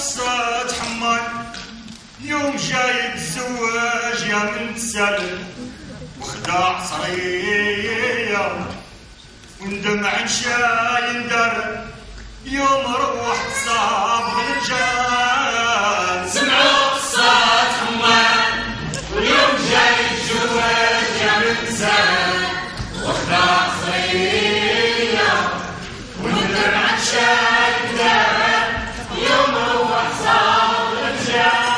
الصاد حمان يوم جاي الزواج يا من تسلم وخداع صرية وندم عن شاي ندر يوم روحت صاب الرجال. سمعوا الصاد حمان ويوم جاي الزواج يا من تسلم وخداع صرية وندم عن شاي ندر يوم روحت صاب الرجال.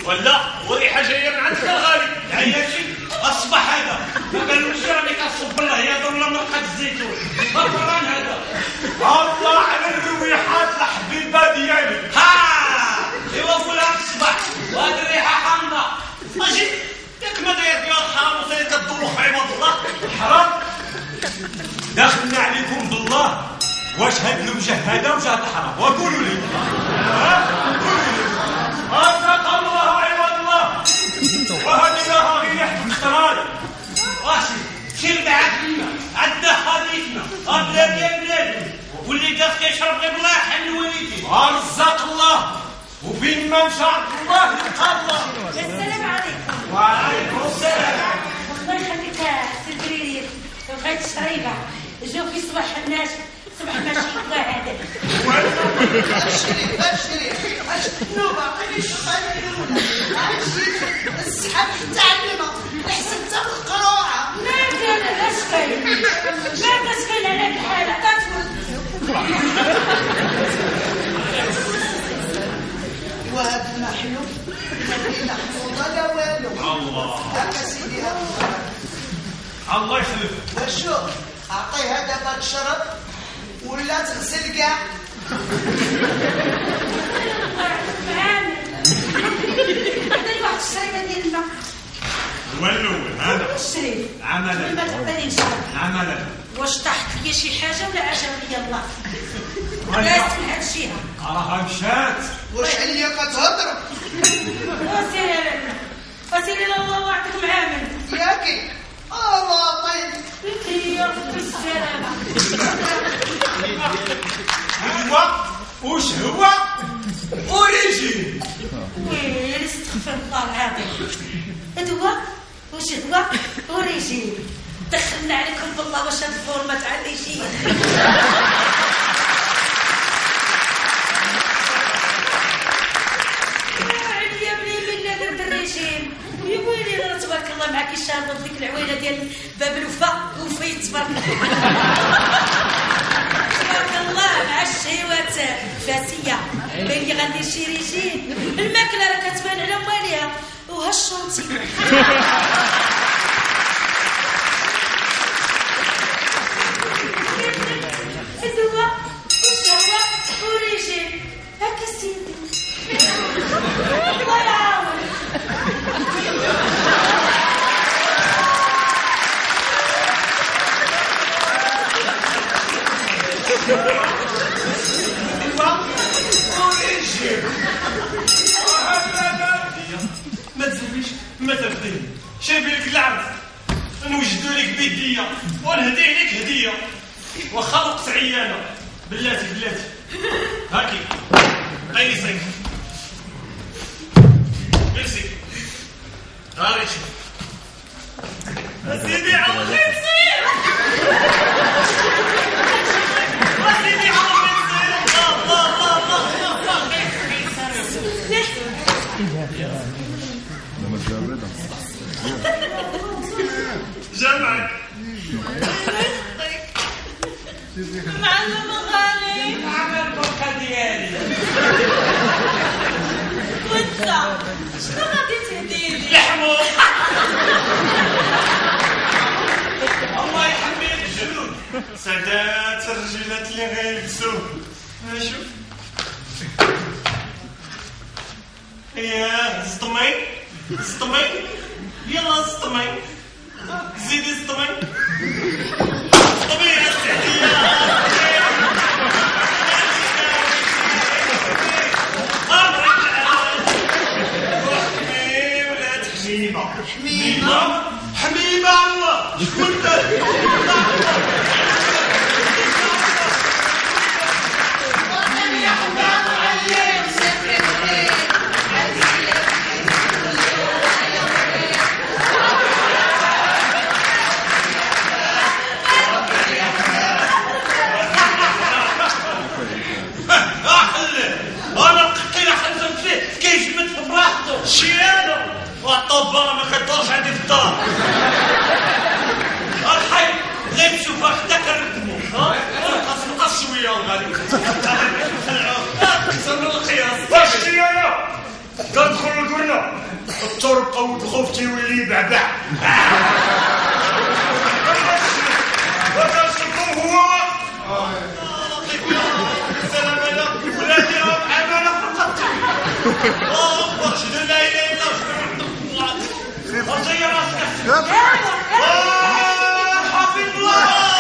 ولا وريحه جايه من عندك الغالي عياشي اصبح هذا ما قالوش راني كنصب الهياض ولا مرقه الزيتون فران هذا. الله على الريحات الحبيبه ديالي. ها ايوا فلان الصباح وهذه الريحه حامضه اجي ياك ما داير ديال الحرام وصاير كدوخ عباد الله. حرام داخلنا عليكم بالله. واش هاد المجهده وجهه الحرام وقولوا لي قولوا لي أرزق الله عباد الله وهذه لها ريح مستراله. واشي شيل بعد فينا عندنا خليفنا بلادي يا بلادي واللي قاف كيشرب غير الله حل وليدي. أرزق الله وفين ما مشى الله يلقى الله. السلام عليكم. وعليكم السلام. الله يخليك سي الدريري بغيت الشريبه جو في صباح الناس صباح ماشي الله هذا. ابشري اشنو باقي لي شغالين السحاب تعلمها احسن تاخذ قروعه. ما كان اش كاين ما كاين على الحاله وهذا المحلو لا حفوظه لا والو. الله هكا سيدي الله يخلف. وشو اعطيها دابا تشرب ولا تغسل كاع. عامل عطيني واحد الشريبه ديال الماء. هو الاول هذا الشريف عملا ما تعطيني نشرب. عملا. واش طاحت لي شي حاجه ولا عجب لي الله؟ بلاش من هاد الجهه راها مشات. واش عليا كتهضر وسيري الله ويعطيكم عامل ياكي الله طيب يا ربي السلامه. هو وش هو اوريجين. ويلي استغفر الله العظيم. هو واش هو اوريجين. دخلنا عليكم بالله واش هاد الفورمه تاع الريجين. يا بني من درت الريجيم يا ويلي راه تبارك الله معاكي شاربه بديك العويله ديال باب الوفاء وفيت تبارك تبارك الله مع الشهوات فاسيه باين لي غندير شي ريجيم. الماكله راه كتبان على مواليها وهالشونتي. الدواء والشهوة وريجيم هكا سيدي. الله يعاون. ما تزويش ما تفديني شايفين لك العرض نوجدوا لك بيديه ونهدي لك هديه واخا وقت عيانه. بلاتي هاكي عيني سيك ميرسي هاري شوف سيدي عوض خير سيدي عوض جمعك معلم غالي عمل البركه ديالي وانت شنو غادي تهديلي؟ لحمو الله يحميك الجنود سادات الرجلات اللي غيلبسوه شوف ياه زطمي زطمي يلا زطمي زيدي زطمي زطمي يا سعدية حميمة حميمة الله شكون ذاك والطبانة ما كتدورش عندي في الدار الحي غير تشوفها حتى كنركبو نقص شوية الغالي كسرنا القياس واش شتي انا كندخل القرنة الطرقة والخوف تيولي بعبع وكنشوفو هو سلام عليكم ولادي راهم امانة في رقبتي شنو لا اله الا الله وزي راسك حبيب الله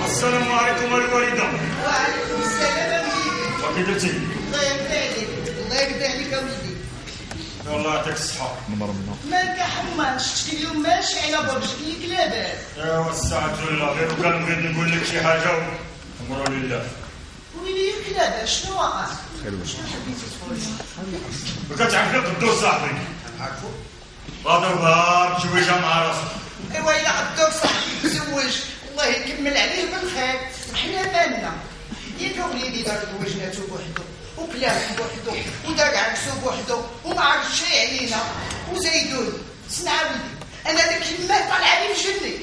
السلام عليكم الوالدة. وعليكم السلام أمي. كي درتي؟ الله يرضى عليك، الله يرضى عليك أوليدي. والله يعطيك الصحة. مالك حمان شفتي اليوم ماشي على برجك ليك لاباس. ايوا الساعة ولا غير كان بغيت نقول لك شي حاجة أمرها لله. ويلي ياك لاباس شنو وقع؟ شنو حبيتي تقولي؟ كتعرفني قدو صاحبي. عارفو؟ غادر بها متزوجة مع راسك. ايوا إلا قدو صاحبي تزوج الله يكمل عليه بالخير حنا مالنا ياك وليدي دار زوجناتو بوحدو وكلاه بوحدو ودار عرسو بوحدو وما عرف شي علينا وزيدون سمع ولدي انا داك ما طلع لي مجني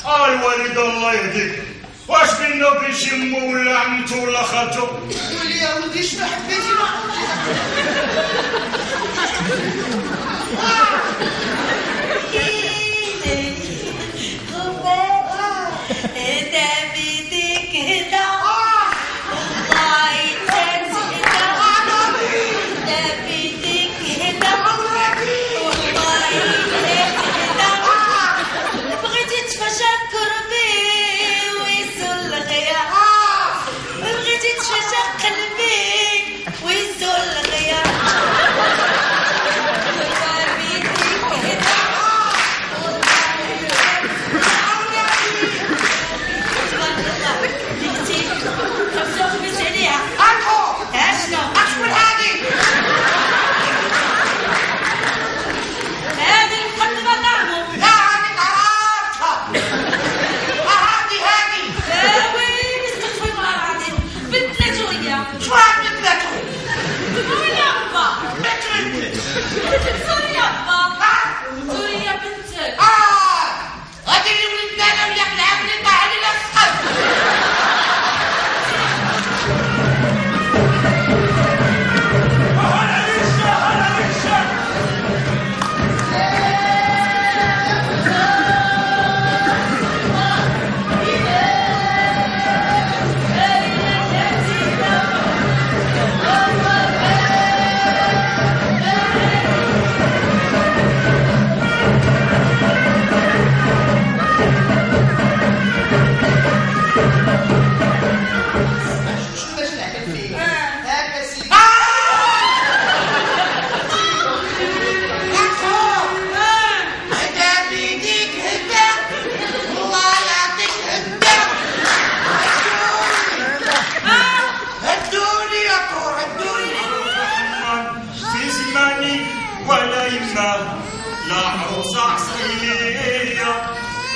الوالدة الله يهديك واش بينا وبين شي مو ولا عمتو ولا خالتو قولي يا ولدي شنو حبيتي تما لا عروسة عصرية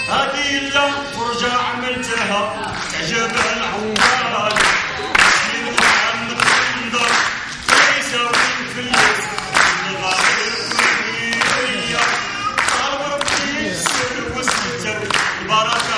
هذه لا فرجة عملتها تعجب العوال من محمد بندر يساوي الفلوس الغالي الكلية صار ربي السر والستر البركة